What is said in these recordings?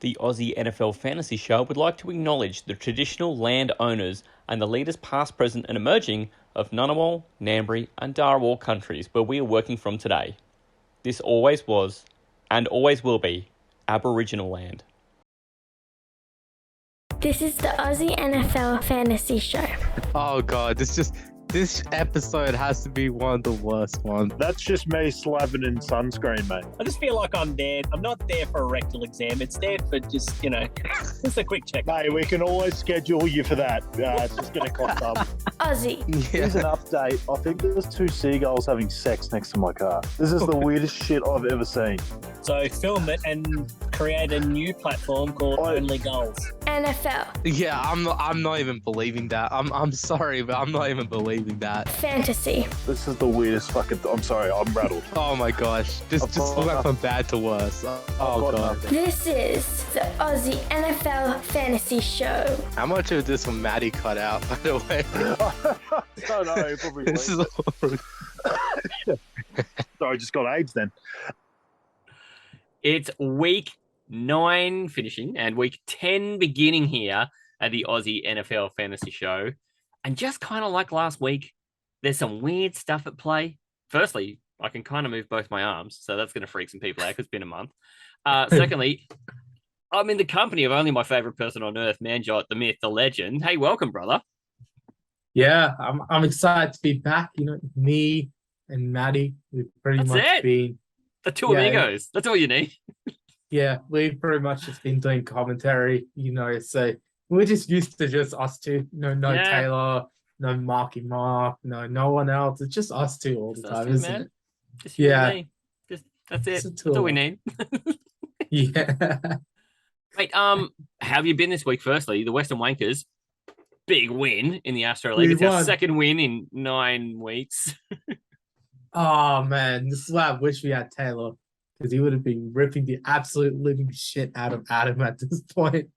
The Aussie NFL Fantasy Show would like to acknowledge the traditional land owners and the leaders past, present and emerging of Ngunnawal, Ngambri and Darawal countries where we are working from today. This always was, and always will be, Aboriginal land. This is the Aussie NFL Fantasy Show. Oh god, this episode has to be one of the worst ones. That's just me slapping in sunscreen, mate. I just feel like I'm there. I'm not there for a rectal exam. It's there for just, just a quick check. Mate, we can always schedule you for that. It's just going to cost up. Aussie. Here's an update. I think there's two seagulls having sex next to my car. This is the weirdest shit I've ever seen. So film it and create a new platform called Only Goals. NFL. Yeah, I'm not even believing that. I'm sorry, but I'm not even believing that. Fantasy. This is the weirdest fucking... I'm sorry, I'm rattled. Oh my gosh. Just went from bad to worse. Oh god. This is the Aussie NFL Fantasy Show. How much of this will Maddie cut out, by the way? I don't know, probably. This is Sorry, just got AIDS then. It's week 9 finishing and week 10 beginning here at the Aussie NFL Fantasy Show. And just kind of like last week, there's some weird stuff at play. Firstly, I can kind of move both my arms, so that's going to freak some people out because it's been a month. Secondly, I'm in the company of only my favorite person on earth, Manjot, the myth, the legend. Hey, welcome, brother. Yeah, I'm excited to be back. Me and Maddie, we've pretty That's much it. been The two amigos. That's all you need. we've pretty much just been doing commentary, so we're just used to just us two, no Taylor, no Marky Mark, no one else. It's just us two all the Just us time, two, isn't man. it? Just you and Yeah. me. That's it. It's a That's all we need. Yeah. Mate, how have you been this week? Firstly, the Western Wankers, big win in the Astro League. We It's our won. second win in 9 weeks. Oh man, this is why I wish we had Taylor, because he would have been ripping the absolute living shit out of Adam at this point.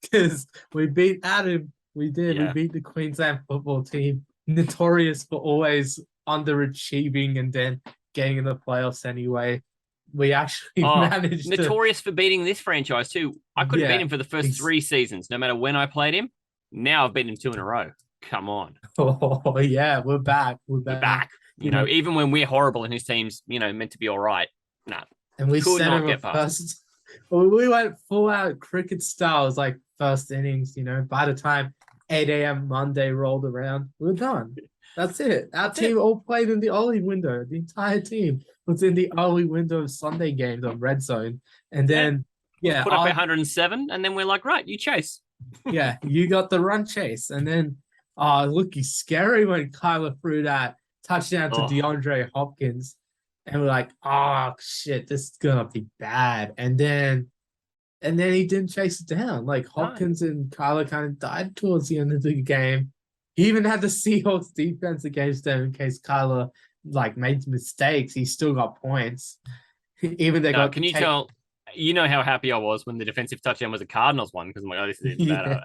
Because we beat Adam, we did. Yeah. We beat the Queensland football team, notorious for always underachieving and then getting in the playoffs anyway. We actually managed to. Notorious for beating this franchise too. I couldn't beat him for the first 3 seasons, no matter when I played him. Now I've beaten him 2 in a row. Come on. Oh yeah, we're back. We're Back. You know, even when we're horrible and his team's, meant to be all right. Nah. And we Could sent not him get a past. first. Well, we went full out cricket style. It was like first innings. By the time 8 a.m. Monday rolled around, we were done. That's it. Our team all played in the early window. The entire team was in the early window of Sunday games on Red Zone, and then Put up 107, and then we're like, right, you chase. yeah, you got the run chase, and then looking scary when Kyler threw that touchdown to DeAndre Hopkins. And we're like, oh shit, this is gonna be bad. And then he didn't chase it down. Like Hopkins and Kyler kind of died towards the end of the game. He even had the Seahawks defense against them in case Kyler made mistakes. He still got points. Even they got. Can you tell? You know how happy I was when the defensive touchdown was a Cardinals one because I'm like, oh, this is even better.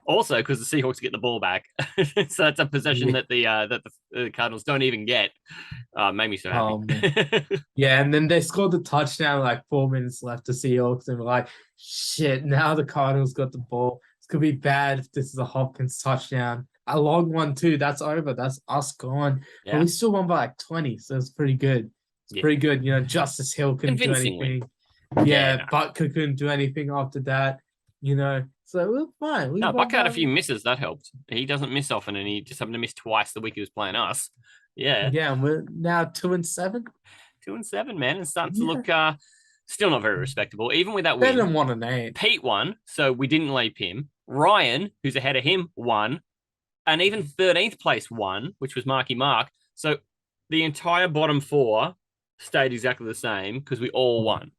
Also, because the Seahawks get the ball back, so that's a possession that the Cardinals don't even get. Made me so happy. Yeah, and then they scored the touchdown 4 minutes left. The Seahawks, and we're like, shit. Now the Cardinals got the ball. It's gonna be bad if this is a Hopkins touchdown. A long one too. That's over. That's us gone. Yeah. But we still won by 20, so it's pretty good. It's pretty good. Justice Hill couldn't do anything. Yeah, Butker couldn't do anything after that, So we're fine. Buck had a few misses. That helped. He doesn't miss often, and he just happened to miss twice the week he was playing us. Yeah. Yeah, and we're now 2-7. 2-7, man, and starting to look still not very respectable. Even with that win. Better than 1-8. Pete won, so we didn't leap him. Ryan, who's ahead of him, won. And even 13th place won, which was Marky Mark. So the entire bottom 4 stayed exactly the same because we all won.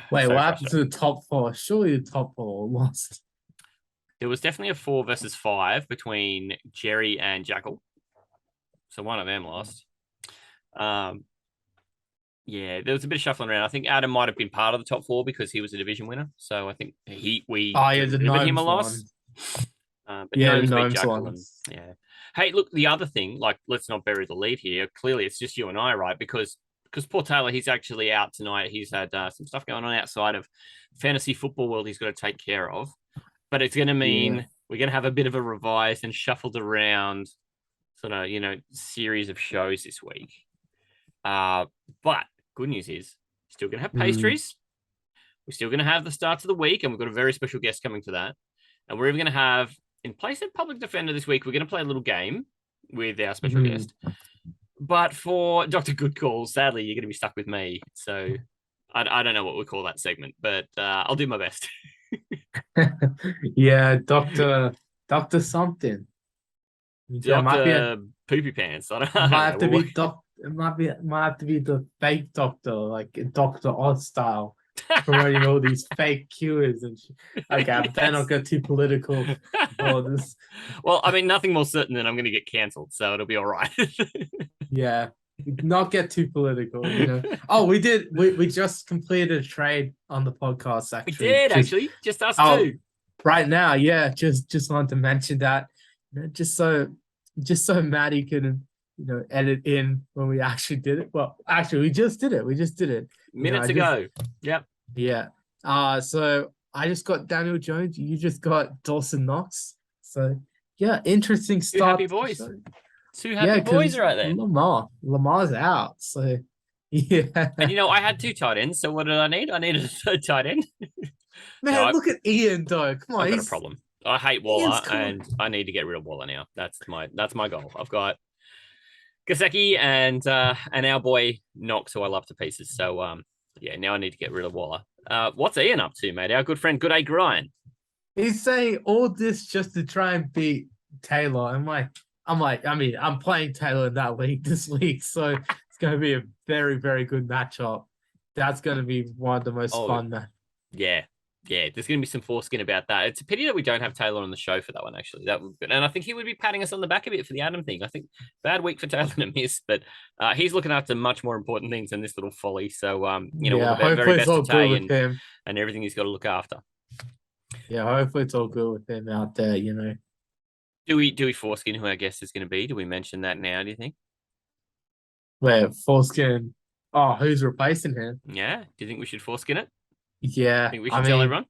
Wait, So what happened to the top 4? Surely the top 4 lost. There was definitely a 4 versus 5 between Jerry and Jackal. So one of them lost. Yeah, there was a bit of shuffling around. I think Adam might have been part of the top 4 because he was a division winner. So I think we delivered him a loss. But yeah, Gnomes the beat Gnomes Jackal won. and, yeah. Hey, look, the other thing, let's not bury the lead here. Clearly, it's just you and I, right? Because because poor Taylor, he's actually out tonight. He's had some stuff going on outside of fantasy football world he's got to take care of. But it's going to mean we're going to have a bit of a revised and shuffled around sort of, series of shows this week. But good news is still going to have pastries. We're still going to have the start of the week, and we've got a very special guest coming to that. And we're even going to have, in place of Public Defender this week, we're going to play a little game with our special guest. But for Dr. Good Call, sadly, you're going to be stuck with me. So I don't know what we call that segment, but I'll do my best. Yeah, Doctor something. Yeah, Dr. Poopy Pants. I don't might have to know. be it might have to be the fake doctor, like Dr. Oz style, promoting all these fake cures and shit. Okay, I better not get too political. This. Well, I mean, nothing more certain than I'm going to get cancelled, so it'll be all right. Yeah, not get too political. Oh, we did. We just completed a trade on the podcast. Actually, We did actually, just us two. Right now, yeah. Just wanted to mention that, just so Maddie can edit in when we actually did it. Well, actually, we just did it. Minutes ago. Yep. Yeah. So I just got Daniel Jones. You just got Dawson Knox. So yeah, interesting Two start. happy boys. Two happy boys right there. Lamar's out. So yeah. And I had two tight ends. So what did I need? I needed a third tight end. Man, look at Ian though. Come on, I've got a problem. I hate Waller, Ian's and I need to get rid of Waller now. That's my goal. I've got Gasecki and our boy Knox, who I love to pieces. So now I need to get rid of Waller. What's Ian up to, mate? Our good friend Good A Grind. He's saying all this just to try and beat Taylor. I'm playing Taylor in that league this week, so it's going to be a very, very good matchup. That's going to be one of the most fun. Yeah, there's going to be some foreskin about that. It's a pity that we don't have Taylor on the show for that one, actually. That would be good. And I think he would be patting us on the back a bit for the Adam thing. I think bad week for Taylor to miss, but he's looking after much more important things than this little folly. So, all the very best to Tay and everything he's got to look after. Yeah, hopefully it's all good with him out there, Do we foreskin who our guest is going to be? Do we mention that now, do you think? Where foreskin? Oh, who's replacing him? Yeah. Do you think we should foreskin it? Yeah. I think we should tell everyone?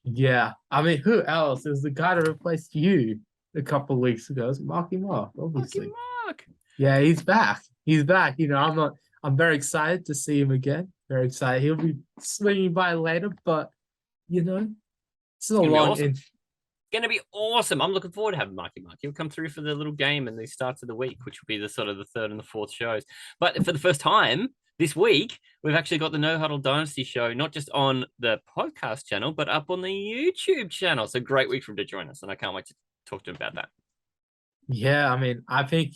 Yeah. Who else? It was the guy that replaced you a couple of weeks ago. It's Marky Mark, obviously. Mark. Yeah, he's back. I'm very excited to see him again. Very excited. He'll be swinging by later, but it's a long. Awesome. Going to be awesome. I'm looking forward to having Marky Mark. He'll come through for the little game and the starts of the week, which will be the sort of the third and the fourth shows. But for the first time this week, we've actually got the No Huddle Dynasty show, not just on the podcast channel, but up on the YouTube channel. So great week for him to join us, and I can't wait to talk to him about that. Yeah, I think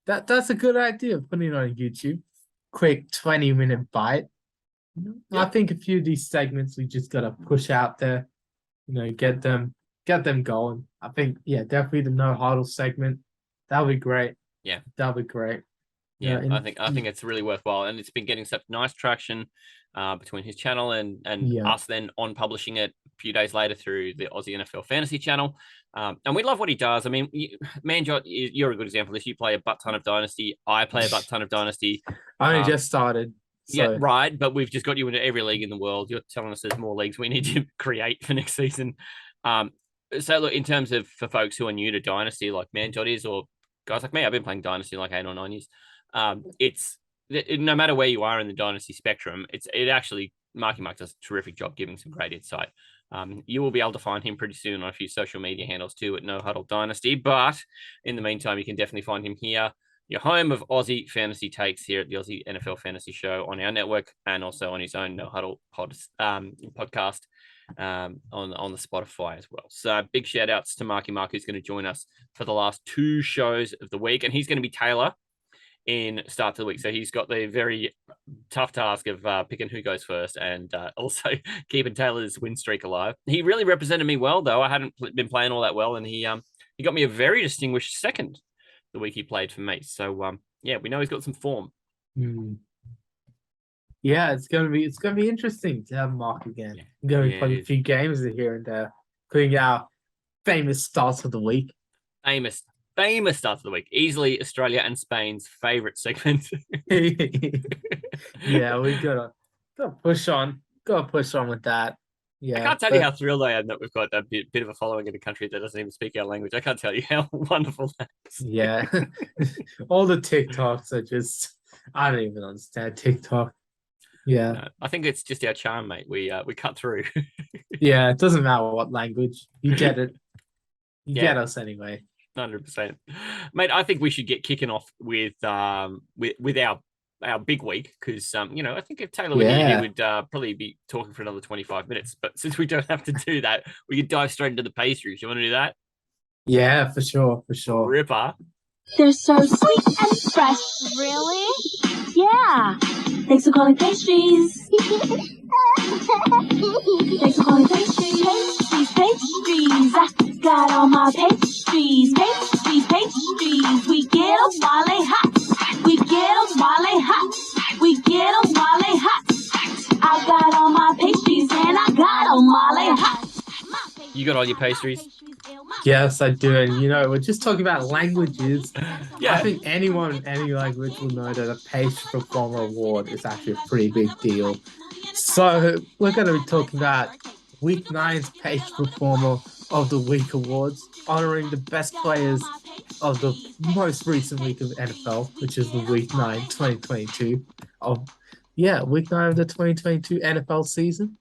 that's a good idea, putting it on YouTube. Quick 20-minute bite. I think a few of these segments we just gotta push out there, get them going. I think, definitely the No Huddle segment. That'll be great. Yeah. That'll be great. Yeah, I think it's really worthwhile, and it's been getting such nice traction between his channel and us then on publishing it a few days later through the Aussie NFL Fantasy channel. And we love what he does. Manjot, you're a good example of this. You play a butt ton of Dynasty. I play a butt ton of Dynasty. I only just started. So. Yeah, right. But we've just got you into every league in the world. You're telling us there's more leagues we need to create for next season. So look, in terms of for folks who are new to Dynasty, like Manjot is, or guys like me, I've been playing Dynasty like 8 or 9 years. It's no matter where you are in the Dynasty spectrum, it actually Marky Mark does a terrific job giving some great insight. You will be able to find him pretty soon on a few social media handles too at No Huddle Dynasty. But in the meantime, you can definitely find him here, your home of Aussie fantasy takes here at the Aussie NFL Fantasy Show on our network, and also on his own No Huddle podcast on the Spotify as well. So big shout outs to Marky Mark, who's going to join us for the last 2 shows of the week, and he's going to be Taylor in start of the week. So he's got the very tough task of picking who goes first and also keeping Taylor's win streak alive. He really represented me well, though. I hadn't been playing all that well, and he got me a very distinguished second the week he played for me. So we know he's got some form. Yeah, it's gonna be interesting to have Mark again. Yeah. I'm gonna be playing a few games here and there, including our famous starts of the week. Famous famous start of the week. Easily Australia and Spain's favorite segment. Yeah, we gotta push on. Gotta push on with that. I Yeah, can't tell you how thrilled I am that we've got a bit of a following in a country that doesn't even speak our language. I can't tell you how wonderful that is. yeah. All the TikToks are just I don't even understand TikTok. Yeah. No, I think it's just our charm, mate. We cut through. Yeah, it doesn't matter what language. You get it. You Yeah. get us anyway. 100%. Mate, I think we should get kicking off with our big week because I think if Taylor were here, he Yeah. would probably be talking for another 25 minutes. But since we don't have to do that, we could dive straight into the pastries. You want to do that? Yeah, for sure, for sure. Ripper. They're so sweet and fresh. Really? Yeah. Thanks for calling pastries. Thanks for calling pastries. Pastries, pastries. I got all my pastries. Pastries, pastries. We get 'em while they hot. We get 'em while they hot. We get 'em while they hot. I got all my pastries and I got 'em while they hot. You got all your pastries? Yes, I do. And we're just talking about languages. Yeah. I think anyone in any language will know that a Pastry Performer award is actually a pretty big deal. So we're going to be talking about Week 9's Pastry Performer of the Week awards, honoring the best players of the most recent week of NFL, which is the Week 9 2022 Week 9 of the 2022 NFL season.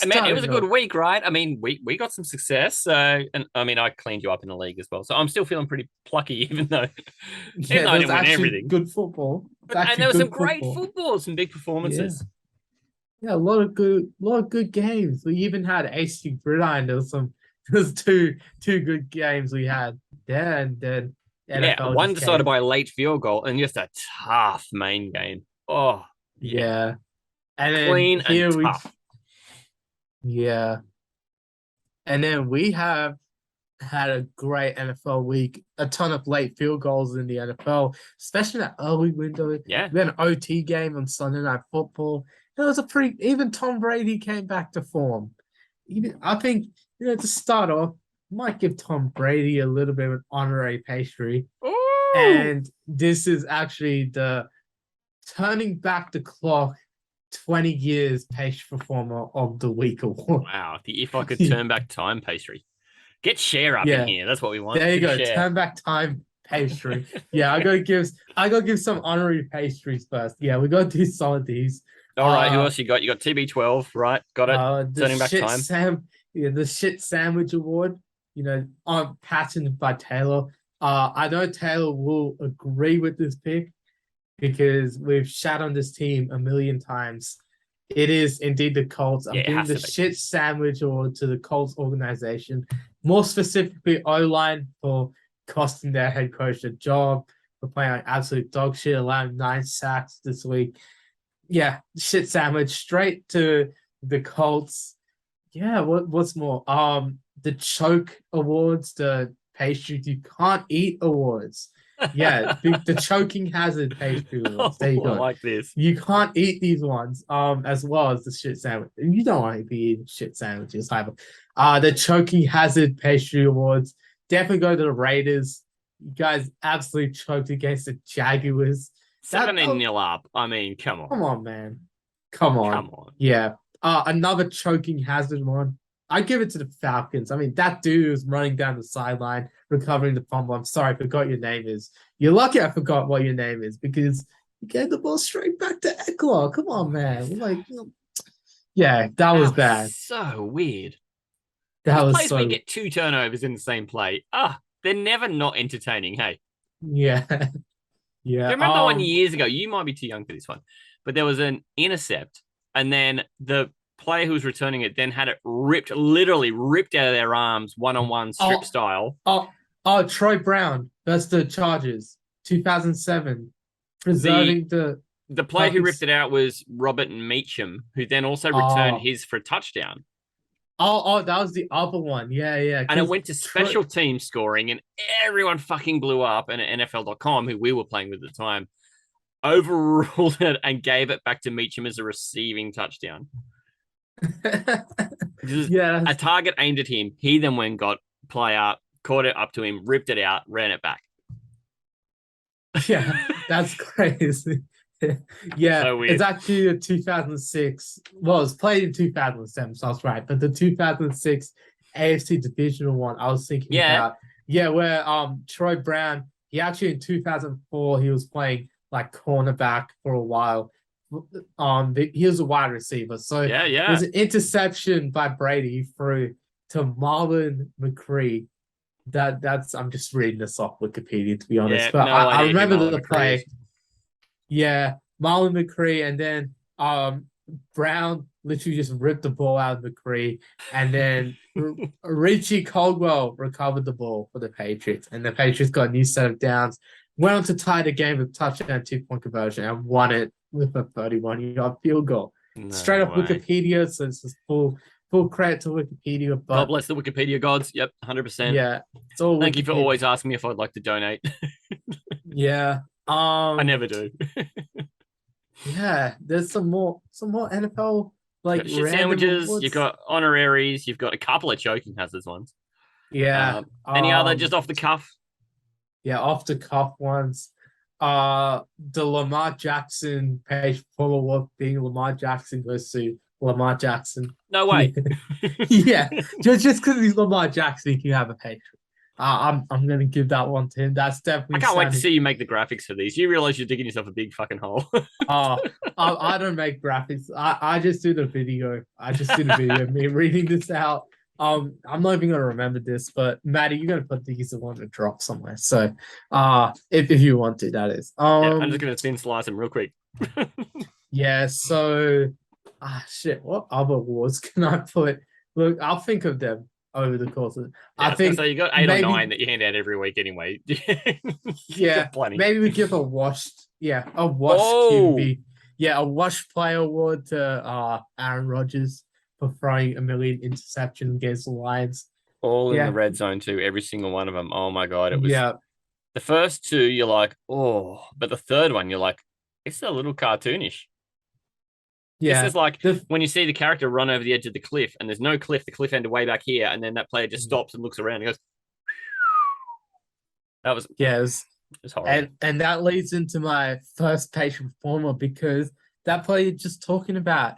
And man, it was a Starting good off- week, right? I mean, we got some success. And I mean, I cleaned you up in the league as well. So I'm still feeling pretty plucky, even though, Yeah, I there's didn't win actually everything. good football. And there was some great football, some big performances. Yeah, a lot of good games. We even had AC Gridiron. There's two good games we had there, and then Yeah, one decided by a late field goal and just a tough main game. Oh, yeah. And then clean here and we tough. yeah. And then we have had a great NFL week. A ton of late field goals in the NFL, especially that early window. Yeah. We had an OT game on Sunday Night Football. It was even Tom Brady came back to form. I think, to start off, might give Tom Brady a little bit of an honorary pastry. Ooh. And this is actually the turning back the clock 20 years Pastry Performer of the Week award. Wow. If I could turn back time pastry. Get share up in here. That's what we want. There you go. Share. Turn back time pastry. Yeah, I gotta give some honorary pastries first. Yeah, we gotta do some of these. All right. Who else you got? You got TB12, right? Got it. Turning back time. The shit sandwich award. Patented by Taylor. I know Taylor will agree with this pick because we've shat on this team a million times. It is indeed the Colts. I'm giving the shit sandwich award to the Colts organization, more specifically O-line for costing their head coach a job, for playing like absolute dog shit, allowing 9 sacks this week. Yeah, shit sandwich straight to the Colts. Yeah, what's more? The choke awards, the pastries you can't eat awards. Yeah, the choking hazard pastry awards. There you go. I like this. You can't eat these ones, as well as the shit sandwich. You don't want to be eating shit sandwiches either. The choking hazard pastry awards definitely go to the Raiders. You guys absolutely choked against the Jaguars. 17-0 up. I mean, come on. Come on, man. Come on. Come on. Yeah. Another choking hazard one. I give it to the Falcons. I mean, that dude was running down the sideline, recovering the fumble. I'm sorry, I forgot your name is. You're lucky I forgot what your name is because you gave the ball straight back to Eckler. Come on, man. Yeah, that was bad. So weird. That was plays we get 2 turnovers in the same play. They're never not entertaining. Hey. Yeah. Yeah. Do you remember one years ago? You might be too young for this one, but there was an intercept, and then the player who was returning it then had it literally ripped out of their arms, one-on-one strip style. Troy Brown. That's the Chargers. 2007. Preserving the player who ripped it out was Robert Meacham, who then also returned his for a touchdown. That was the other one. Yeah. And it went to special team scoring, and everyone fucking blew up. And at NFL.com, who we were playing with at the time, overruled it and gave it back to Meacham as a receiving touchdown. A target aimed at him. He then went got player, caught it up to him, ripped it out, ran it back. Yeah, that's crazy. Yeah, So weird. it's actually a 2006. Well, it's played in 2007, so I was right. But the 2006 AFC Divisional one, I was thinking Yeah. about. Yeah, where Troy Brown, he actually in 2004 he was playing like cornerback for a while. He was a wide receiver, so Yeah. there's an interception by Brady he threw to Marlon McCree. That's I'm just reading this off Wikipedia to be honest, Yeah. but No I idea who remember Marlon the McCree play. is. Yeah, Marlon McCree, and then Brown literally just ripped the ball out of McCree, and then Richie Caldwell recovered the ball for the Patriots, and the Patriots got a new set of downs. Went on to tie the game with touchdown 2-point conversion and won it with a 31-yard field goal. Straight No off way. Wikipedia, so it's just full credit to Wikipedia. God But bless the Wikipedia gods. Yep, 100%. yeah, it's all Thank you for Wikipedia. always asking me if I'd like to donate. Yeah. I never do. Yeah, there's some more NFL like Got shit random sandwiches. awards. You've got honoraries. You've got a couple of choking hazards ones. Yeah. Any other just off the cuff? Yeah, off the cuff ones. The Lamar Jackson page full award being Lamar Jackson goes to Lamar Jackson. No way. Yeah, just because he's Lamar Jackson, he can have a page. I'm gonna give that one to him. That's definitely. I can't wait to see you make the graphics for these. You realize you're digging yourself a big fucking hole. Oh, I don't make graphics. I just do the video. I just do the video of me reading this out. I'm not even gonna remember this, but Maddie, you're gonna put these in one to drop somewhere. So, if you want to, that is. Yeah, I'm just gonna thin slice them real quick. Yeah. So, shit. What other awards can I put? Look, I'll think of them over the course of. Yeah, I think so you got 8 maybe- or 9 that you hand out every week anyway. Yeah, plenty. maybe we give a washed Oh! QB. Yeah, a washed player award to Aaron Rodgers for throwing a million interceptions against the Lions. All in Yeah. the red zone too, every single one of them. Oh my god, it was Yeah, the first two you're like, oh, but the third one you're like, it's a little cartoonish. yeah. This is like The- when you see the character run over the edge of the cliff and there's no cliff, the cliff ended way back here, and then that player just stops and looks around and goes, that was yeah, it was- horrible. and that leads into my first Pastry Performer because that player just talking about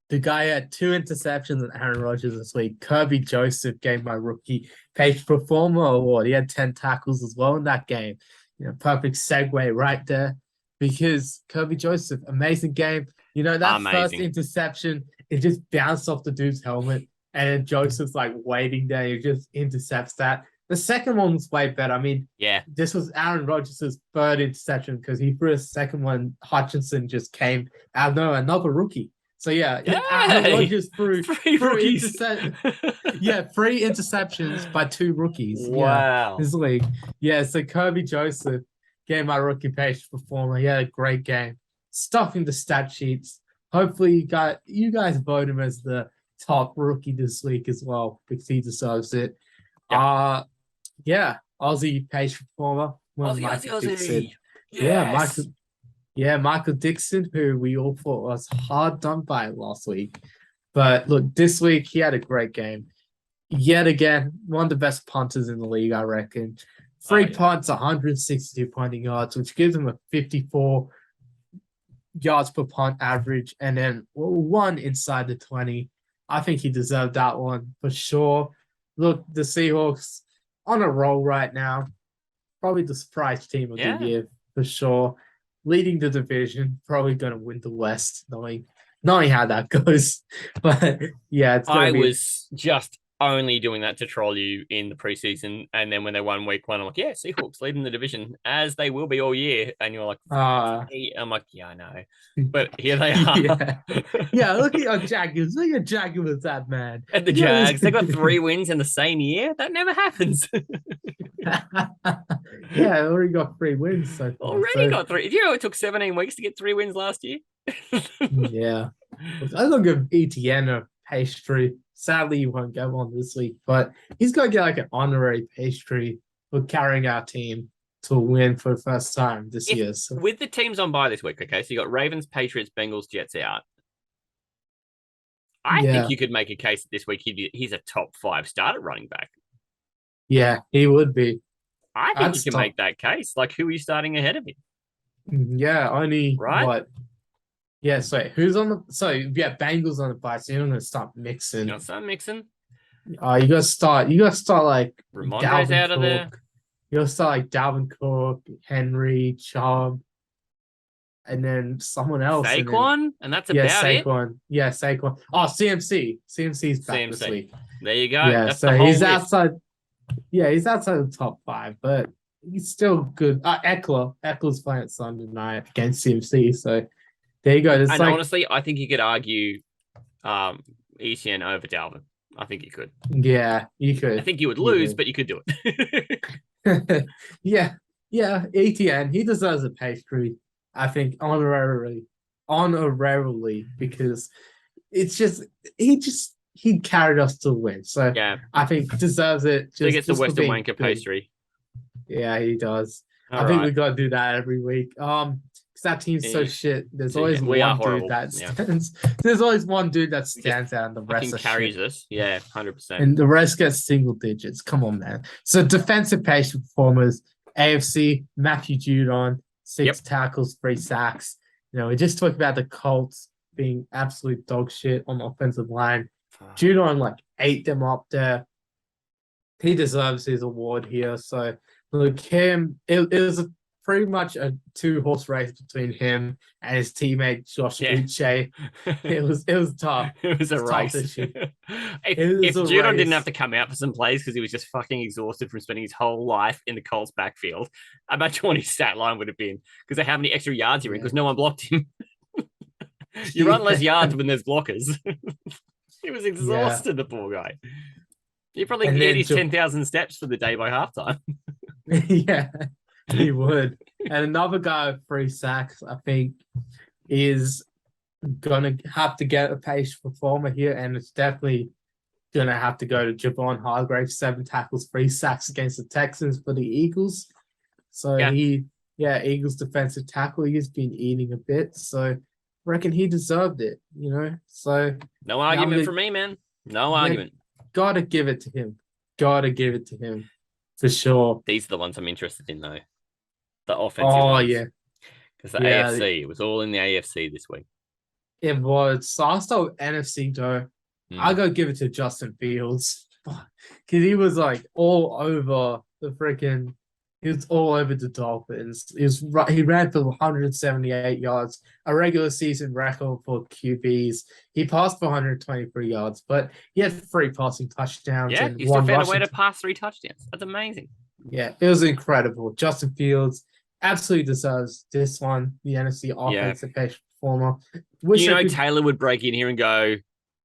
the guy had 2 interceptions and Aaron Rodgers this week. Kirby Joseph gave my rookie Pastry Performer award. He had 10 tackles as well in that game. You know, perfect segue right there because Kirby Joseph, amazing game. You know, that first Amazing. interception, it just bounced off the dude's helmet and then Joseph's like waiting there. He just intercepts that. The second one was way better. I mean, Yeah. this was Aaron Rodgers' third interception because he threw a second one. Hutchinson just came out of nowhere, another rookie. So yeah, Aaron Hey! Rodgers threw 3 rookies. 3 interceptions by 2 rookies. Wow. Yeah, this league. Yeah, so Kirby Joseph gave my rookie Pastry Performer. He had a great game. Stuffing the stat sheets. Hopefully you guys vote him as the top rookie this week as well because he deserves it. Yeah, Aussie Pastry Performer. Well, Michael Dixon. Yes. Michael Dixon, who we all thought was hard done by last week. But look, this week he had a great game. Yet again, one of the best punters in the league, I reckon. 3 punts, 162 punting yards, which gives him a 54 yards per punt average, and then 1 inside the 20. I think he deserved that one for sure. Look, the Seahawks on a roll right now. Probably the surprise team of the year for sure. Leading the division, probably going to win the West, knowing how that goes. But yeah, it's going to be. I was just only doing that to troll you in the preseason, and then when they won week 1, I'm like, yeah, Seahawks leading the division as they will be all year, and you're like, hey. I'm like, yeah, I know, but here they are. Yeah, look at your Jaguars. Look at Jaguars, that man. And the Jags, they got 3 wins in the same year. That never happens. Yeah, already got 3 wins so far. Already got 3. Did you know it took 17 weeks to get 3 wins last year? Yeah. I'm going to give ETN a pastry. Sadly, he won't get one this week, but he's going to get like an honorary pastry for carrying our team to a win for the first time this year. So. With the teams on bye this week, okay, so you got Ravens, Patriots, Bengals, Jets out. I think you could make a case that this week he's a top 5 starter running back. Yeah, he would be. I think I'd you can stop. make that case. Like, who are you starting ahead of him? Yeah, only Right? what? Yeah, so who's on the Bengals on the bye, so you're gonna start mixing. You know, start mixing. You gotta start like Ramondre's out of there. You gotta start like Dalvin Cook, Henry, Chubb, and then someone else. Saquon, and that's about it. Saquon. Yeah, Saquon. Oh, CMC. CMC's back this CMC. week. There you go. Yeah, That's so the whole he's list. outside. Yeah, he's outside the top 5, but he's still good. Eckler's playing Sunday night against CMC, so there you go. It's And like, honestly, I think you could argue ECN over Dalvin. I think you could. yeah, you could. I think you would lose, but you could do it. Yeah, ETN, he deserves a pastry, I think, honorarily, because it's just he carried us to win. So yeah. I think deserves it. So he gets the just for Western being Wanker good. pastry. Yeah, he does. All I think right. we gotta do that every week. Because that team's so Yeah. shit. There's Yeah, always we are one dude horrible. that Yeah. stands. There's always one dude that stands out, and the rest Fucking are carries shit. us. Yeah, 100%. And the rest gets single digits. Come on, man. So defensive pastry performers, AFC, Matthew Judon, 6 tackles, 3 sacks. You know, we just talked about the Colts being absolute dog shit on the offensive line. Judon like ate them up there. He deserves his award here. So look, it was pretty much a 2-horse race between him and his teammate Josh Uche. It was tough. It was a race. If Judon didn't have to come out for some plays because he was just fucking exhausted from spending his whole life in the Colts backfield, imagine what his stat line would have been because of how many extra yards he ran because no one blocked him. You run less yards when there's blockers. He was exhausted, the poor guy. He probably hit his 10,000 steps for the day by halftime. Yeah, he would. And another guy with 3 sacks, I think, is gonna have to get a pastry performer here, and it's definitely gonna have to go to Javon Hargrave, 7 tackles, 3 sacks against the Texans for the Eagles. So Eagles defensive tackle, he's been eating a bit. So I reckon he deserved it, you know. So no argument for me, man. No argument. Gotta give it to him. For sure. These are the ones I'm interested in, though. The offensive ones. Yeah. Because the AFC, it was all in the AFC this week. It was. So I'll start with NFC, though. I'll go give it to Justin Fields. Because he was like all over the freaking... He was all over the Dolphins. He ran for 178 yards, a regular season record for QBs. He passed for 123 yards, but he had 3 passing touchdowns. Yeah, and he still 1 found a way to pass 3 touchdowns. That's amazing. Yeah, it was incredible. Justin Fields absolutely deserves this one, the NFC offensive pastry performer. Taylor would break in here and go,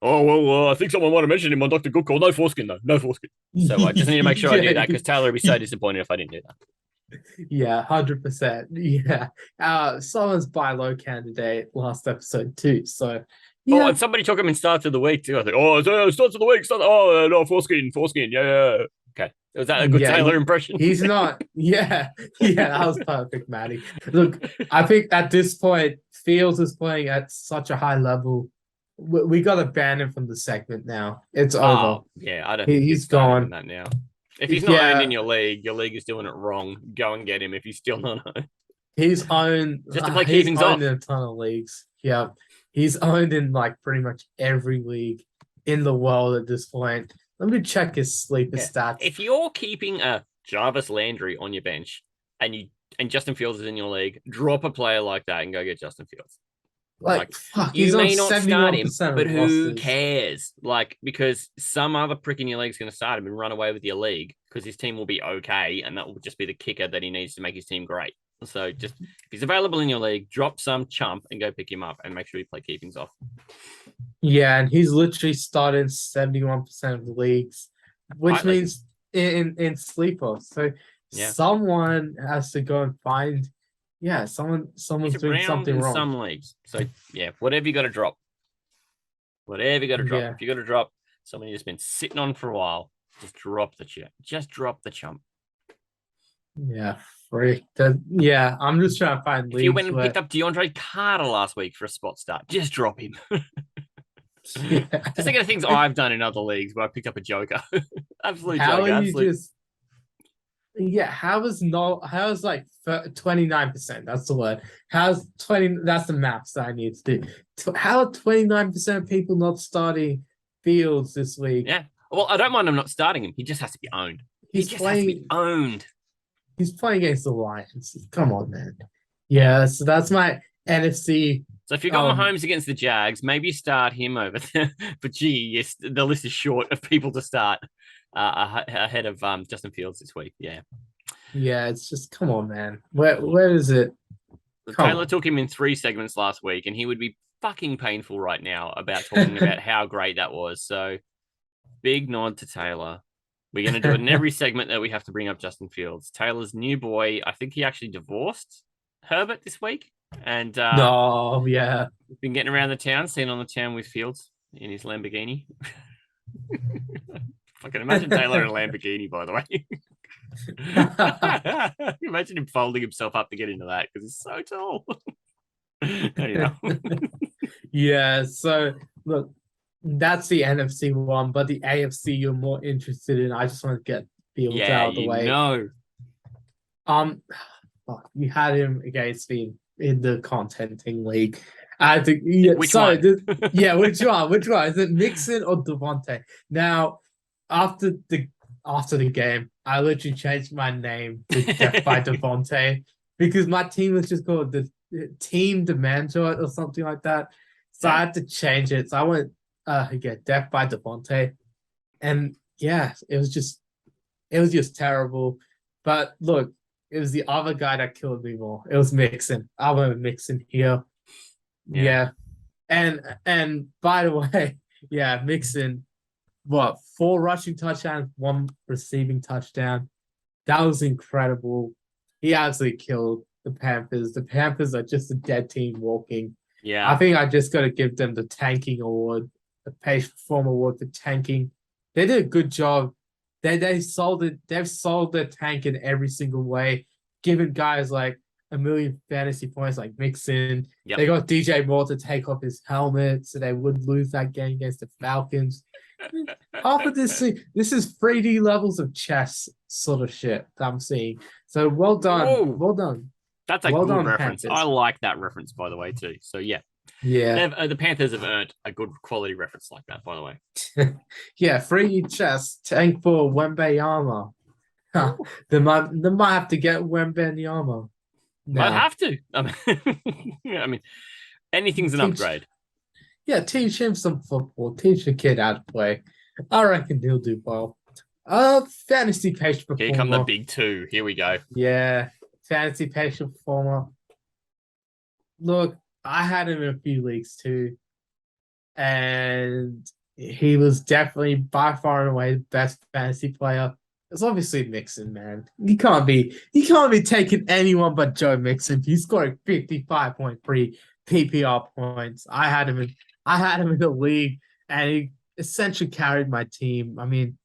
oh, well, I think someone might have mentioned him on Dr. Good Call. No foreskin, though. No foreskin. So I just need to make sure I do that because Taylor would be so disappointed if I didn't do that. Yeah, 100%. Yeah. Someone's buy low candidate last episode too. So yeah. Oh, and somebody took him in starts of the week too. I thought, starts of the week. No, foreskin. Yeah. Okay. Was that a good Taylor impression? He's not. Yeah, that was perfect, Matty. Look, I think at this point, Fields is playing at such a high level. We got to ban him from the segment now. It's over. Yeah, I don't think he's gone. That now. If he's not owned in your league is doing it wrong. Go and get him if he's still not owned. He's owned just to play keepings off in a ton of leagues. Yeah, he's owned in like pretty much every league in the world at this point. Let me check his sleeper stats. If you're keeping a Jarvis Landry on your bench and Justin Fields is in your league, drop a player like that and go get Justin Fields. Like fuck, you may not start him, but who rosters. cares? Like, because some other prick in your league is going to start him and run away with your league because his team will be okay, and that will just be the kicker that he needs to make his team great. So just if he's available in your league, drop some chump and go pick him up and make sure you play keepings off. Yeah, and he's literally started 71% of the leagues, which means in sleeper. So someone has to go and find. Yeah, someone's doing something wrong. Some leagues. So yeah, whatever you got to drop. Whatever you got to drop. Yeah. If you got to drop someone you've just been sitting on for a while, just drop the chump. Just drop the chump. Yeah, freak. Yeah, I'm just trying to find leagues. If you went and picked up DeAndre Carter last week for a spot start, just drop him. Just think of the things I've done in other leagues where I picked up a joker. Absolute How joker. are you Yeah, how is like 29%? That's the word. How's 20? That's the maths that I need to do. How are 29% of people not starting Fields this week? Yeah. Well, I don't mind him not starting him. He just has to be owned. He He's just has to be playing. owned. He's playing against the Lions. Come on, man. Yeah, so that's my NFC. So if you got Mahomes against the Jags, start him over there. But gee, yes, the list is short of people to start ahead of Justin Fields this week. Yeah. Yeah, it's just come on, man. Where is it? Taylor took him in 3 segments last week, and he would be fucking painful right now about talking about how great that was. So big nod to Taylor. We're going to do it in every segment that we have to bring up Justin Fields. Taylor's new boy, I think he actually divorced Herbert this week. And No, yeah. been getting around the town, seen on the town with Fields in his Lamborghini. I can imagine Taylor in a Lamborghini, by the way. Imagine him folding himself up to get into that because he's so tall. Anyhow. Yeah, so look, that's the NFC one, but the AFC you're more interested in. I just want to get Fields out of the way. You had him against me in the contenting league. I think Which one? Which one? Which one? Is it Mixon or Devontae? Now, after the game, I literally changed my name to Death by Devontae because my team was just called the Team Manjot or something like that. So I had to change it. So I went Death by Devontae. And yeah, it was just terrible. But look, it was the other guy that killed me more. It was Mixon. I went with Mixon here. Yeah. And by the way, yeah, Mixon, 4 rushing touchdowns, 1 receiving touchdown. That was incredible. He absolutely killed the Panthers. The Panthers are just a dead team walking. Yeah. I think I just got to give them the tanking award, the Pastry Performer award for tanking. They did a good job. They sold it. They've sold their tank in every single way, giving guys like a million fantasy points like Mixon. Yep. They got DJ Moore to take off his helmet so they would lose that game against the Falcons. Half of this is 3D levels of chess sort of shit that I'm seeing. So well done. Whoa. Well done. That's a well good done, reference. Panthers. I like that reference, by the way, too. So, yeah. Yeah. The Panthers have earned a good quality reference like that, by the way. Yeah, 3D chess, tank for Wembenyama. They might have to get Wembenyama. Might have to. I mean, anything's an upgrade. Yeah, teach him some football. Teach the kid how to play. I reckon he'll do well. Fantasy Pastry Performer. Here come the big 2. Here we go. Yeah, Fantasy Pastry Performer. Look, I had him in a few leagues too, and he was definitely by far and away the best fantasy player. It's obviously Mixon, man. You can't be taking anyone but Joe Mixon. He's scoring 55.3 PPR points. I had him in the league, and he essentially carried my team. I mean,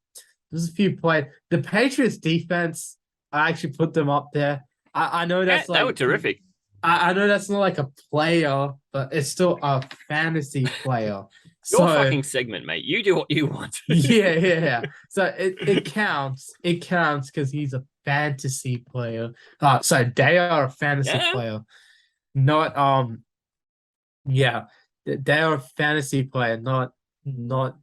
there's a few plays. The Patriots defense, I actually put them up there. I know that's they were terrific. I know that's not like a player, but it's still a fantasy player. Your fucking segment, mate. You do what you want. Yeah. So it counts. It counts because he's a fantasy player. So they are a fantasy player. Not they are a fantasy player, not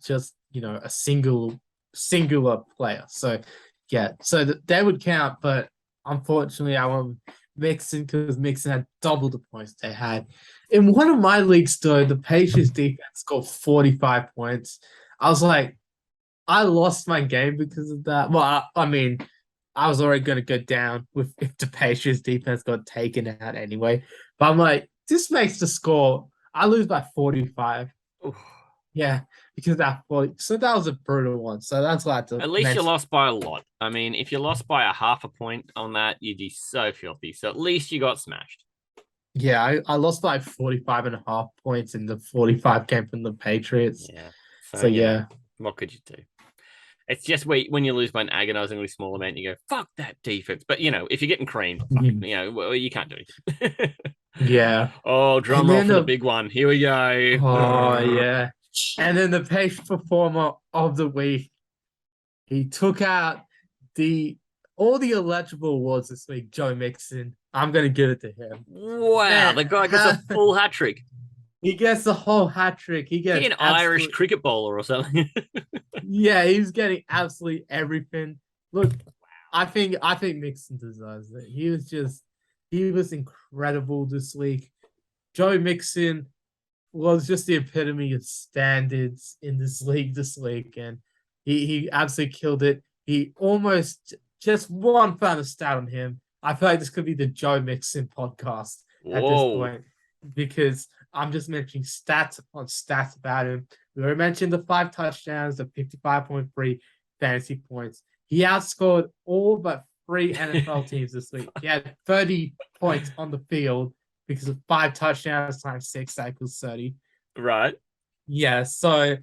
just a singular player. So yeah, so they would count, but unfortunately I won't Mixon because Mixon had double the points they had. In one of my leagues, though, the Patriots defense scored 45 points. I was like, I lost my game because of that. Well, I mean, I was already going to go down if the Patriots defense got taken out anyway. But I'm like, this makes the score. I lose by 45. Oof. Yeah, because that 40. So that was a brutal one. So that's why I had to At least mention. you lost by a lot. I mean, if you lost by a half a point on that, you'd be so filthy. So at least you got smashed. Yeah, I lost by 45.5 points in the 45 game from the Patriots. Yeah. So yeah. What could you do? It's just when you lose by an agonizingly small amount, you go, fuck that defense. But, if you're getting creamed, you can't do it. Yeah. Oh, drum roll for the big one. Here we go. Oh, yeah. And then the Pastry Performer of the week, he took out the all the eligible awards this week, Joe Mixon. I'm gonna give it to him. Wow, Man, the guy gets a full hat trick. He gets the whole hat trick. He He gets an Irish cricket bowler or something. Yeah, he's getting absolutely everything. Look, I think Mixon deserves it. He was incredible this week. Joe Mixon was just the epitome of standards in this league, and he absolutely killed it. He almost just one final stat on him. I feel like this could be the Joe Mixon podcast at this Whoa. point because I'm just mentioning stats on stats about him. We already mentioned the 5 touchdowns, the 55.3 fantasy points. He outscored all but 3 NFL teams this week. He had 30 points on the field because of 5 touchdowns times 6 equals 30. Right. Yeah, so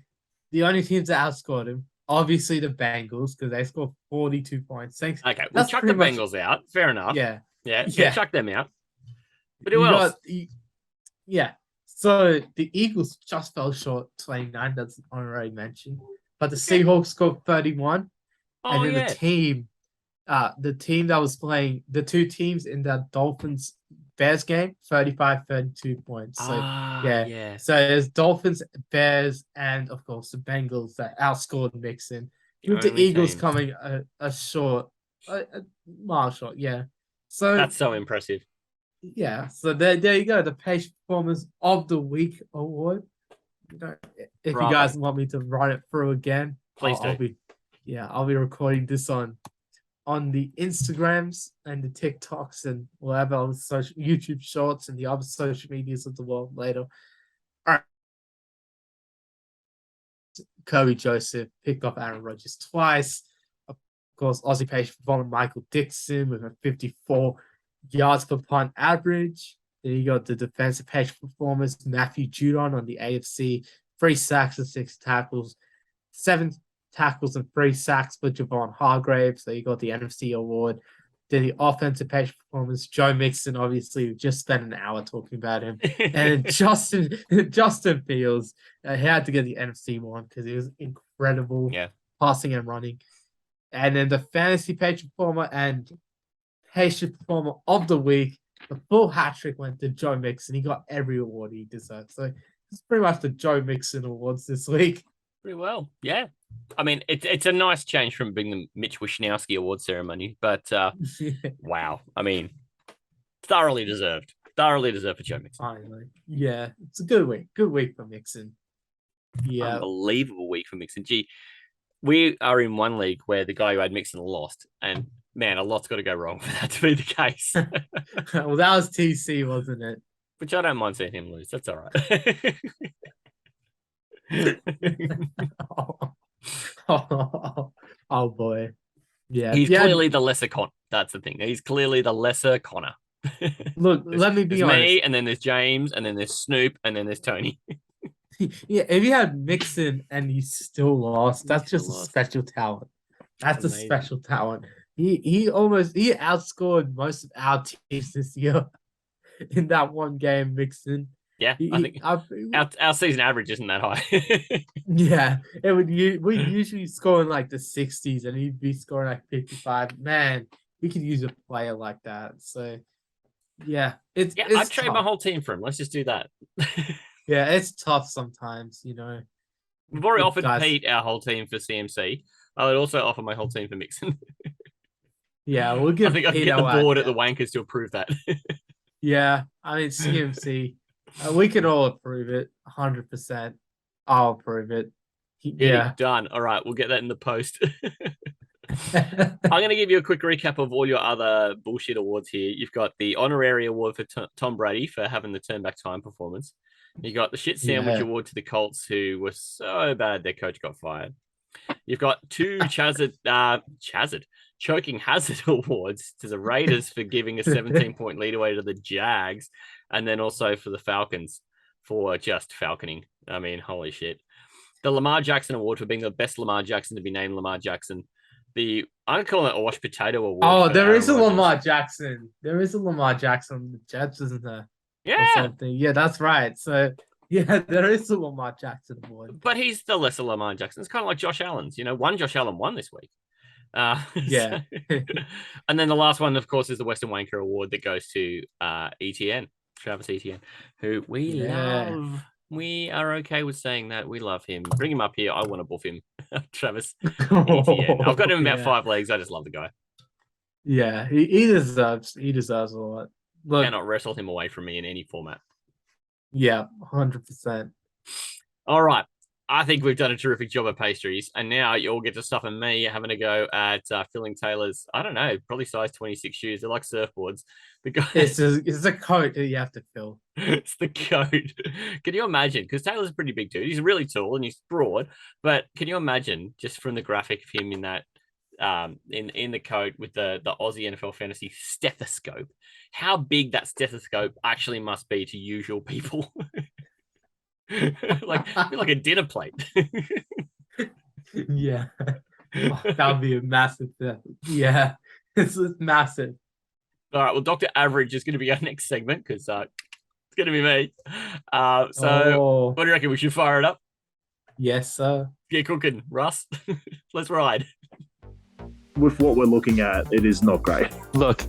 the only teams that outscored him, obviously the Bengals, because they scored 42 points. Thanks. Okay, we'll That's chuck the pretty much- Bengals out. Fair enough. Yeah. Yeah, chuck them out. But who You else? Yeah. So the Eagles just fell short 29. That's an honorary mention. But the Seahawks scored 31. Oh, And then yeah. the team that was playing, the 2 teams in that Dolphins Bears game, 35-32 points. So yeah. So there's Dolphins, Bears, and of course the Bengals that outscored Mixon. With the only Eagles teams. coming a mile short, yeah. So That's so impressive. yeah, so there you go, the Pastry Performers of the Week award. If Bravo. you guys want me to run it through again, Please I'll do. I'll be recording this on the Instagrams and the TikToks and whatever other social YouTube shorts and the other social medias of the world later. All right. Kirby Joseph picked off Aaron Rodgers twice. Of course, Aussie Pastry Performer Michael Dixon with a 54 yards per punt average. Then you got the defensive pastry performers, Matthew Judon on the AFC, 3 sacks and 6 tackles, 7 tackles and 3 sacks for Javon Hargrave. So you got the NFC award. Then the offensive pastry performers, Joe Mixon, obviously, we just spent an hour talking about him. And Justin Fields, he had to get the NFC one because he was incredible passing and running. And then the fantasy pastry performer and Pastry Performer of the Week, the full hat trick went to Joe Mixon. He got every award he deserved. So it's pretty much the Joe Mixon awards this week. Pretty well, yeah. I mean, it's a nice change from being the Mitch Wishnowsky award ceremony, but wow. I mean, thoroughly deserved. Thoroughly deserved for Joe Mixon. Finally. Yeah, it's a good week. Good week for Mixon. Yeah. Unbelievable week for Mixon. Gee, we are in one league where the guy who had Mixon lost, and man, a lot's got to go wrong for that to be the case. Well, that was TC, wasn't it? Which I don't mind seeing him lose. That's all right. Oh boy. Yeah. He's clearly the lesser Con. That's the thing. He's clearly the lesser Connor. Look, let me be there's honest. me, and then there's James, and then there's Snoop, and then there's Tony. Yeah, if you had Mixon and you still lost, that's just a special talent. That's a special talent. He outscored most of our teams this year in that one game, Mixon. Yeah, I think our season average isn't that high. Yeah, we usually score in like the 60s, and he'd be scoring like 55. Man, we could use a player like that. So yeah, it's I'd trade tough. my whole team for him. Let's just do that. Yeah, it's tough sometimes, you know. We've already offered Pete our whole team for CMC. I would also offer my whole team for Mixon. Yeah, we'll give. I think I can get the board at the Wankers to approve that. Yeah, I mean CMC, we can all approve it, 100%. I'll approve it. Yeah, done. All right, we'll get that in the post. I'm going to give you a quick recap of all your other bullshit awards here. You've got the honorary award for Tom Brady for having the turn back time performance. You got the shit sandwich award to the Colts, who were so bad their coach got fired. You've got 2 choking hazard awards to the Raiders for giving a 17-point lead away to the Jags, and then also for the Falcons for just falconing. I mean, holy shit. The Lamar Jackson award for being the best Lamar Jackson to be named Lamar Jackson. I'm calling it a washed potato award. Oh, there is a Lamar Jackson. There is a Lamar Jackson. The Jets, isn't there? Yeah. Or something. Yeah, that's right. So yeah, there is a Lamar Jackson award. But he's the lesser Lamar Jackson. It's kind of like Josh Allen's. You know, one Josh Allen won this week. Yeah. And then the last one, of course, is the Western Wanker Award that goes to ETN, Travis ETN, who we Yeah. love. We are okay with saying that. We love him. Bring him up here. I want to buff him. Travis ETN. I've got him about Yeah. 5 legs. I just love the guy. Yeah, he deserves a lot. Look, Cannot wrestle him away from me in any format. yeah, 100%. All right. I think we've done a terrific job at pastries, and now you all get to stuff and me having a go at filling Taylor's, I don't know, probably size 26 shoes. They're like surfboards. It's a coat that you have to fill. It's the coat. Can you imagine? Because Taylor's a pretty big dude. He's really tall and he's broad, but can you imagine just from the graphic of him in that in the coat with the Aussie NFL fantasy stethoscope, how big that stethoscope actually must be to usual people? like a dinner plate. Yeah. Oh, that would be a massive thing. Yeah. It's massive. All right. Well, Dr. Average is going to be our next segment because it's going to be me. So what do you reckon? We should fire it up? Yes, sir. Get cooking, Russ. Let's ride. With what we're looking at, it is not great. Look,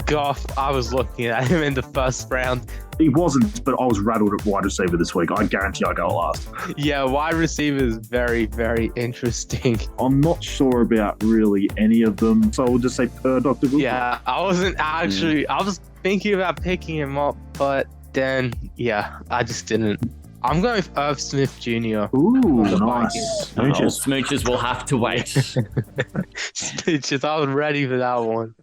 Goff, I was looking at him in the first round. He wasn't, but I was rattled at wide receiver this week. I guarantee I go last. Yeah, wide receiver is very, very interesting. I'm not sure about really any of them, so we'll just say Dr. Good. Yeah, I wasn't actually, I was thinking about picking him up, but then, yeah, I just didn't. I'm going with Irv Smith Jr. Ooh, the nice. Smooches will have to wait. Smooches, I was ready for that one.